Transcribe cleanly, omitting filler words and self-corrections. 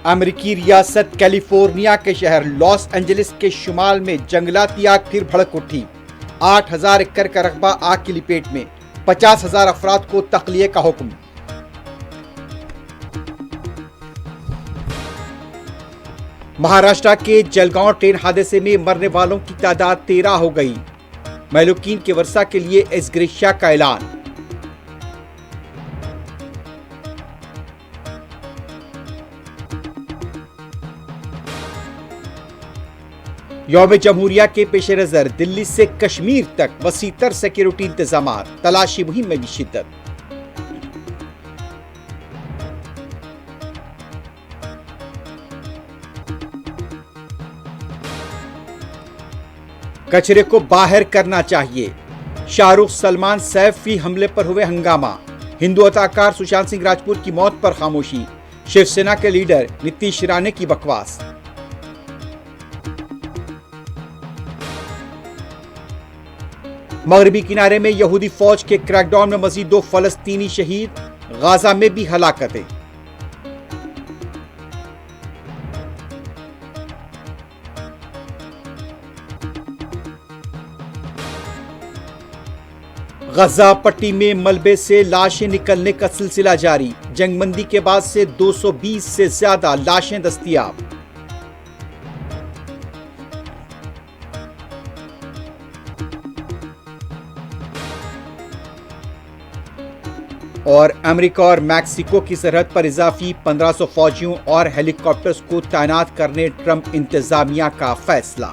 अमेरिकी रियासत कैलिफोर्निया के शहर लॉस एंजलिस के शुमाल में जंगलाती आग फिर भड़क उठी। 8,000 एकड़ का रकबा आग की लपेट में, 50,000 अफराद को तख्लिये का हुक्म। महाराष्ट्र के जलगांव ट्रेन हादसे में मरने वालों की तादाद 13 हो गई। महलूकीन के वर्षा के लिए एस ग्रेशिया का ऐलान। यौम जमहूरिया के पेश नजर दिल्ली से कश्मीर तक वसीतर सिक्योरिटी इंतजाम, तलाशी मुहिम में भी शिद्दत। कचरे को बाहर करना चाहिए। शाहरुख सलमान सैफी हमले पर हुए हंगामा। हिंदू अदाकार सुशांत सिंह राजपूत की मौत पर खामोशी। शिवसेना के लीडर नीतीश राणे की बकवास। मगरबी किनारे में यहूदी फौज के क्रैकडाउन में मजीद 2 फलस्तीनी शहीद। गाजा में भी हलाकतें। गजा पट्टी में मलबे से लाशें निकलने का सिलसिला जारी। जंगबंदी के बाद से 220 से ज्यादा लाशें दस्तयाब। और अमेरिका और मैक्सिको की सरहद पर इजाफी 1500 फौजियों और हेलीकॉप्टर्स को तैनात करने ट्रंप इंतजामिया का फैसला।